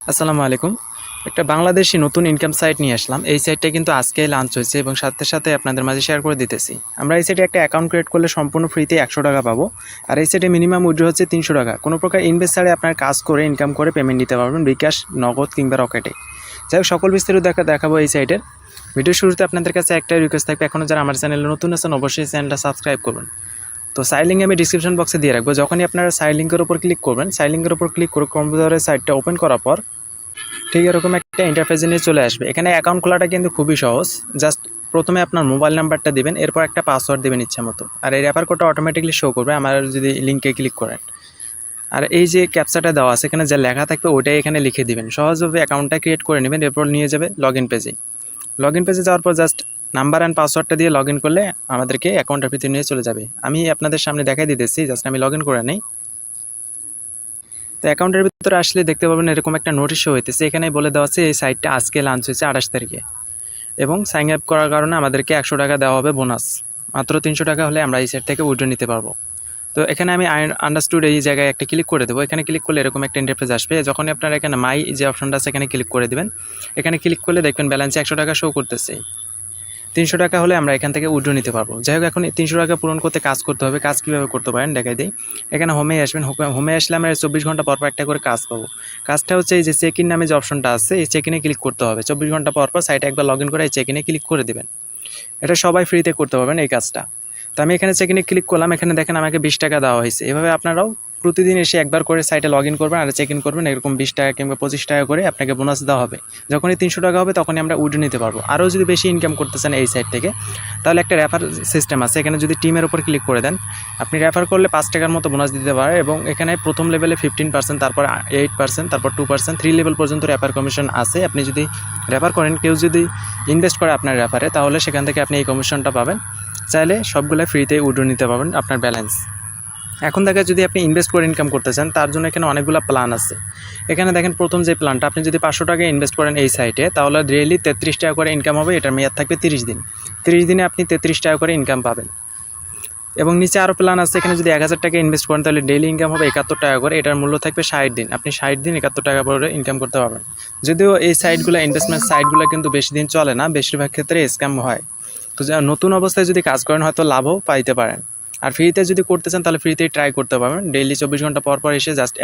আসসালামু আলাইকুম। একটা বাংলাদেশী নতুন ইনকাম সাইট নিয়ে আসলাম। এই সাইটটা কিন্তু আজকেই লঞ্চ হয়েছে এবং সাথে আপনাদের মাঝে শেয়ার করে দিতেছি। আমরা এই সাইটে একটা অ্যাকাউন্ট ক্রিয়েট করলে সম্পূর্ণ ফ্রিতে ৳১০০ পাবো। আর এই সাইটে মিনিমাম উইথড্র হচ্ছে ৳৩০০। কোনো প্রকার ইনভেস্ট ছাড়াই আপনার কাজ করে ইনকাম করে পেমেন্ট দিতে পারবেন বিকাশ, নগদ কিংবা রকেটে। যাই হোক, সকল বিস্তারিত দেখাবো এই সাইটের। ভিডিওর শুরুতে আপনাদের কাছে একটাই রিকোয়েস্ট থাকবে, এখনও যারা আমার চ্যানেলে নতুন আছেন অবশ্যই চ্যানেলটা সাবস্ক্রাইব করবেন। তো সাইড লিঙ্ক আমি ডিসক্রিপশন বক্সে দিয়ে রাখবো। যখনই আপনারা সাইড লিঙ্কের উপর ক্লিক করবেন, সাইড লিঙ্কের উপর ক্লিক করে কম্পিউটারের সাইটটা ওপেন করার পর ঠিক এরকম একটা ইন্টারফেসে নিয়ে চলে আসবে। এখানে অ্যাকাউন্ট খোলাটা কিন্তু খুবই সহজ। জাস্ট প্রথমে আপনার মোবাইল নাম্বারটা দিবেন, এরপর একটা পাসওয়ার্ড দেবেন ইচ্ছা মতো। আর এই রেফার কোডটা অটোমেটিকলি শো করবে আমার যদি লিঙ্কে ক্লিক করেন। আর এই যে ক্যাপচাটা দেওয়া আছে এখানে যা লেখা থাকবে ওটাই এখানে লিখে দিবেন। সহজভাবে অ্যাকাউন্টটা ক্রিয়েট করে নেবেন, এরপর নিয়ে যাবে লগ ইন পেজে। লগ ইন পেজে যাওয়ার পর জাস্ট নাম্বার অ্যান্ড পাসওয়ার্ডটা দিয়ে লগ ইন করলে আমাদেরকে অ্যাকাউন্টের ভিতরে নিয়ে চলে যাবে। আমি আপনাদের সামনে দেখাই দিতেছি, জাস্ট আমি লগ ইন করে নিই। তো অ্যাকাউন্টের ভিতরে আসলে দেখতে পাবেন এরকম একটা নোটিশ শো হইতেছে। এখানে বলে দেওয়া আছে এই সাইটটা আজকে লঞ্চ হয়েছে 28 তারিখে এবং সাইন আপ করার কারণে আমাদেরকে ৳১০০ দেওয়া হবে বোনাস। মাত্র ৳৩০০ হলে আমরা এই সাইট থেকে উইথড্র নিতে পারবো। তো এখানে আমি আন্ডারস্টুড এই জায়গায় একটা ক্লিক করে দেবো। এখানে ক্লিক করলে এরকম একটা ইন্টারফেস আসবে। যখনই আপনারা এখানে মাই যে অপশনটা আছে এখানে ক্লিক করে দেবেন, এখানে ক্লিক করলে দেখবেন ব্যালেন্সে ৳১০০ শো করতেছে। ৳৩০০ হলে আমরা এখান থেকে উইথড্র নিতে পারবো। যাই হোক, এখন এই ৳৩০০ পূরণ করতে কাজ করতে হবে। কাজ কীভাবে করতে পারেন দেখাই দিই। এখানে হোমে আসবেন। হোমে আসলে আমরা 24 ঘন্টা পর একটা করে কাজ পাবো। কাজটা হচ্ছে এই যে চেক ইন নামে যে অপশনটা আছে এই চেক ইনে ক্লিক করতে হবে। 24 ঘন্টা পর সাইটে একবার লগ ইন করে এই চেক ইনে ক্লিক করে দেবেন। এটা সবাই ফ্রিতে করতে পারবেন এই কাজটা। তো আমি এখানে চেক ইনে ক্লিক করলাম। এখানে দেখেন আমাকে ৳20 দেওয়া হয়েছে। এভাবে আপনারাও প্রতিদিন এসে একবার করে সাইটে লগ ইন করবেন আর চেক ইন করবেন। এরকম ৳20 কিংবা ৳25 করে আপনাকে বোনাস দেওয়া হবে। যখনই ৳300 হবে তখনই আমরা উইথড্র নিতে পারবো। আরও যদি বেশি ইনকাম করতে চান এই সাইট থেকে তাহলে একটা রেফার সিস্টেম আছে। এখানে যদি টিমের উপর ক্লিক করে দেন, আপনি রেফার করলে ৳5 মতো বোনাস দিতে পারে এবং এখানে প্রথম লেভেলে 15%, তারপর 8%, তারপর 2%, 3 লেভেল পর্যন্ত রেফার কমিশন আছে। আপনি যদি রেফার করেন, কেউ যদি ইনভেস্ট করে আপনার রেফারে, তাহলে সেখান থেকে আপনি এই কমিশনটা পাবেন। চাইলে সবগুলো ফ্রিতে উইথড্র নিতে পারবেন আপনার ব্যালেন্স। এখন থেকে যদি আপনি ইনভেস্ট করে ইনকাম করতে চান তার জন্য এখানে অনেকগুলো প্ল্যান আছে। এখানে দেখেন প্রথম যে প্ল্যানটা, আপনি যদি ৳500 ইনভেস্ট করেন এই সাইটে তাহলে ডেইলি ৳33 করে ইনকাম হবে। এটার মেয়াদ থাকবে 30 দিন। 30 দিনে আপনি ৳33 করে ইনকাম পাবেন। এবং নিচে আরও প্ল্যান আছে। এখানে যদি ৳1000 ইনভেস্ট করেন তাহলে ডেইলি ইনকাম হবে ৳71 করে। এটার মূল্য থাকবে 60 দিন। আপনি 60 দিন ৳71 করে ইনকাম করতে পারবেন। যদিও এই সাইটগুলো ইনভেস্টমেন্ট সাইটগুলো কিন্তু বেশি দিন চলে না, বেশিরভাগ ক্ষেত্রে স্ক্যাম হয়। তো নতুন অবস্থায় যদি কাজ করেন হয়তো লাভও পাইতে পারেন। আর ফ্রিতে যদি করতে চান তাহলে ফ্রিতেই ট্রাই করতে পারবেন। ডেইলি 24 ঘন্টা পর এসে জাস্ট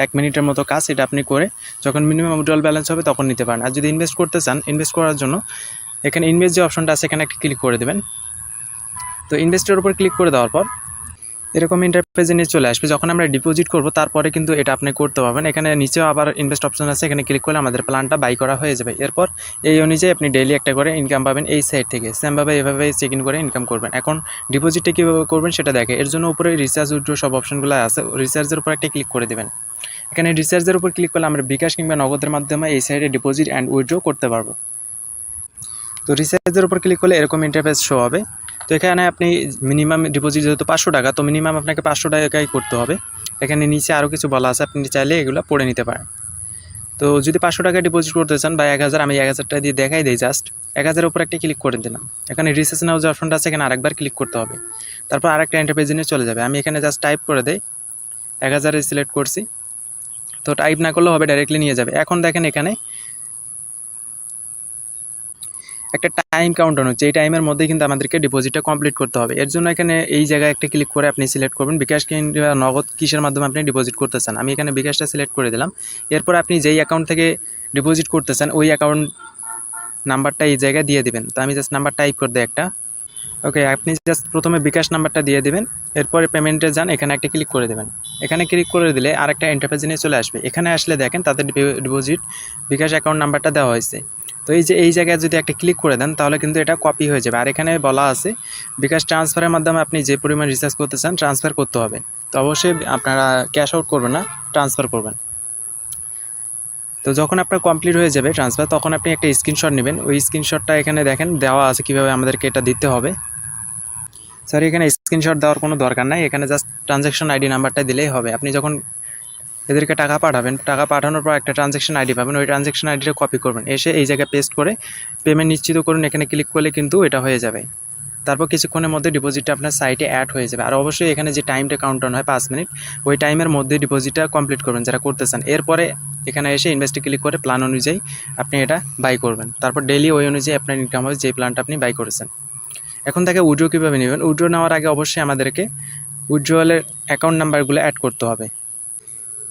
এক মিনিটের মতো কাজ, এটা আপনি করে যখন মিনিমাম উইথড্রয়াল ব্যালেন্স হবে তখন নিতে পারেন। আর যদি ইনভেস্ট করতে চান, ইনভেস্ট করার জন্য এখানে ইনভেস্ট যে অপশনটা আছে এখানে একটা ক্লিক করে দেবেন। তো ইনভেস্টের উপর ক্লিক করে দেওয়ার পর এরকম ইন্টারফেসে নিয়ে চলে আসবে। যখন আমরা ডিপোজিট করব তারপরে কিন্তু এটা আপনি করতে পারবেন। এখানে নিচেও আবার ইনভেস্ট অপশন আছে, এখানে ক্লিক করলে আমাদের প্ল্যানটা বাই করা হয়ে যাবে। এরপর এই অনুযায়ী আপনি ডেইলি একটা করে ইনকাম পাবেন এই সাইট থেকে। সেমভাবে এভাবে চেক ইন করে ইনকাম করবেন। এখন ডিপোজিটটা কীভাবে করবেন সেটা দেখে। এর জন্য উপরে রিচার্জ, উইথড্র সব অপশনগুলো আছে। রিচার্জের উপর একটা ক্লিক করে দেবেন। এখানে রিচার্জের উপর ক্লিক করলে আমরা বিকাশ কিংবা নগদের মাধ্যমে এই সাইটে ডিপোজিট অ্যান্ড উইথড্র করতে পারবো। তো রিচার্জের উপর ক্লিক করলে এরকম ইন্টারফেস শো হবে। তো এখানে আপনি মিনিমাম ডিপোজিট যেহেতু ৳500, তো মিনিমাম আপনাকে ৳500 করতে হবে। এখানে নিচে আরও কিছু বলা আছে, আপনি চাইলে এগুলো পড়ে নিতে পারেন। তো যদি ৳500 ডিপোজিট করতে চান বা 1000, আমি 1000 দিয়ে দেখাই দিই। জাস্ট 1000-এর উপর একটা ক্লিক করে দিলাম। এখানে রিচার্জ নাও যে অপশনটা আছে এখানে আরেকবার ক্লিক করতে হবে। তারপর আরেকটা ইন্টারফেসে নিয়ে চলে যাবে। আমি এখানে জাস্ট টাইপ করে দেই, 1000 সিলেক্ট করছি। তো টাইপ না করলেও হবে, ডাইরেক্টলি নিয়ে যাবে। এখন দেখেন এখানে একটা টাইম কাউন্টার হচ্ছে। এই টাইমের মধ্যে কিন্তু আমাদেরকে ডিপোজিটটা কমপ্লিট করতে হবে। এর জন্য এখানে এই জায়গায় একটা ক্লিক করে আপনি সিলেক্ট করবেন বিকাশ কিংবা নগদ কিসের মাধ্যমে আপনি ডিপোজিট করতে চান। আমি এখানে বিকাশটা সিলেক্ট করে দিলাম। এরপর আপনি যেই অ্যাকাউন্ট থেকে ডিপোজিট করতে চান ওই অ্যাকাউন্ট নাম্বারটা এই জায়গায় দিয়ে দিবেন। তো আমি জাস্ট নাম্বার টাইপ করে দিই একটা। ওকে, আপনি জাস্ট প্রথমে বিকাশ নাম্বারটা দিয়ে দেবেন। এরপরে পেমেন্টে যান, এখানে একটা ক্লিক করে দেবেন। এখানে ক্লিক করে দিলে আরেকটা ইন্টারফেসে নিয়ে চলে আসবে। এখানে আসলে দেখেন তাদের ডিপোজিট বিকাশ অ্যাকাউন্ট নাম্বারটা দেওয়া হয়েছে। তো এই জায়গায় যদি একটা ক্লিক করে দেন তাহলে কিন্তু এটা কপি হয়ে যাবে। আর এখানে বলা আছে বিকাশ ট্রান্সফারের মাধ্যমে আপনি যে পরিমাণ রিচার্জ করতে চান ট্রান্সফার করতে হবে। তো অবশ্যই আপনারা ক্যাশ আউট করবেন না, ট্রান্সফার করবেন। তো যখন আপনার কমপ্লিট হয়ে যাবে ট্রান্সফার, তখন আপনি একটা স্ক্রিনশট নেবেন। ওই স্ক্রিনশটটা এখানে দেখেন দেওয়া আছে কীভাবে আমাদেরকে এটা দিতে হবে। সরি, এখানে স্ক্রিনশট দেওয়ার কোনো দরকার নাই। এখানে জাস্ট ট্রানজ্যাকশন আইডি নাম্বারটা দিলেই হবে। আপনি যখন এদেরকে টাকা পাঠাবেন, টাকা পাঠানোর পর একটা ট্রানজ্যাকশন আইডি পাবেন। ওই ট্রানজ্যাকশন আইডিটা কপি করবেন, এসে এই জায়গায় পেস্ট করে পেমেন্ট নিশ্চিত করুন। এখানে ক্লিক করলে কিন্তু এটা হয়ে যাবে। তারপর কিছুক্ষণের মধ্যে ডিপোজিটটা আপনার সাইটে অ্যাড হয়ে যাবে। আর অবশ্যই এখানে যে টাইমটা কাউন্ট ডাউন হয় 5 মিনিট, ওই টাইমের মধ্যে ডিপোজিটটা কমপ্লিট করবেন যারা করতে চান। এরপরে এখানে এসে ইনভেস্টে ক্লিক করে প্ল্যান অনুযায়ী আপনি এটা বাই করবেন। তারপর ডেইলি ওই অনুযায়ী আপনার ইনকাম হবে যে প্ল্যানটা আপনি বাই করেছেন। এখন থেকে উইথড্র কীভাবে নেবেন? উইথড্র নেওয়ার আগে অবশ্যই আমাদেরকে উইথড্রয়ালের অ্যাকাউন্ট নাম্বারগুলো অ্যাড করতে হবে।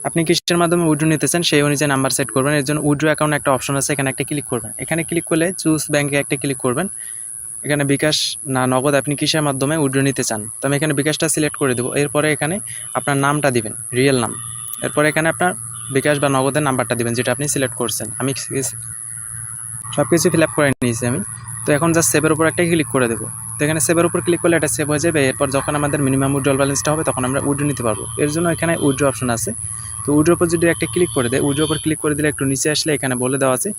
আপনি কিসের মাধ্যমে উইথড্র নিতেছেন সেই অনুযায়ী নাম্বার সেট করবেন। এর জন্য উইথড্র অ্যাকাউন্ট একটা অপশন আছে, এখানে একটা ক্লিক করবেন। এখানে ক্লিক করলে চুজ ব্যাঙ্কে একটা ক্লিক করবেন। এখানে বিকাশ না নগদ আপনি কিসের মাধ্যমে উইথড্র নিতে চান, তো আমি এখানে বিকাশটা সিলেক্ট করে দেবো। এরপরে এখানে আপনার নামটা দিবেন, রিয়েল নাম। এরপরে এখানে আপনার বিকাশ বা নগদের নাম্বারটা দিবেন যেটা আপনি সিলেক্ট করছেন। আমি সব কিছু ফিল আপ করে নিয়েছি আমি। তো এখন জাস্ট সেভের উপর একটা ক্লিক করে দেবো। তো এখানে সেভের উপর ক্লিক করলে এটা সেভ হয়ে যাবে। এরপর যখন আমাদের মিনিমাম উইথড্রল ব্যালেন্সটা হবে তখন আমরা উইথড্র নিতে পারবো। এর জন্য এখানে উইথড্র অপশন আছে। তো উইথড্র উপর যদি একটা ক্লিক করে দেয়, উইথড্র উপর ক্লিক করে দিলে একটু নিচে আসলে এখানে বলে দেওয়া আছে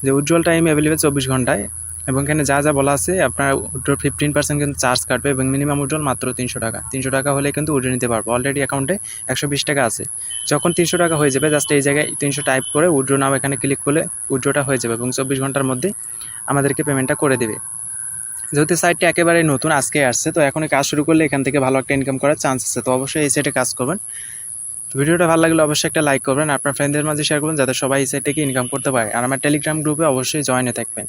যে উইথড্রল টাইম অ্যাভেলেবেল 24 ঘন্টায়, এবং এখানে যা যা বলা আছে আপনার উইথড্র 15% কিন্তু চার্জ কাটবে এবং মিনিমাম উইথড্রল মাত্র 300 টাকা। 300 টাকা হলে কিন্তু উইথড্র নিতে পারবো। অলরেডি অ্যাকাউন্টে 120 টাকা আছে। যখন 300 টাকা হয়ে যাবে জাস্ট এই জায়গায় 300 টাইপ করে উইথড্র নাও এখানে ক্লিক করলে উইথড্রটা হয়ে যাবে এবং 24 ঘন্টার মধ্যে আমাদেরকে পেমেন্টটা করে দেবে। যেহেতু সাইটটা একেবারে নতুন আজকে আসছে, তো এখনই কাজ শুরু করলে এখান থেকে ভালো একটা ইনকাম করার চান্স আছে। তো অবশ্যই এই সাইটে কাজ করবেন। তো ভিডিওটা ভালো লাগলে অবশ্যই একটা লাইক করবেন, আপনার ফ্রেন্ডদের মাঝে শেয়ার করবেন যাতে সবাই এই সাইট থেকে ইনকাম করতে পারে। আর আমার টেলিগ্রাম গ্রুপে অবশ্যই জয়েনে থাকবেন।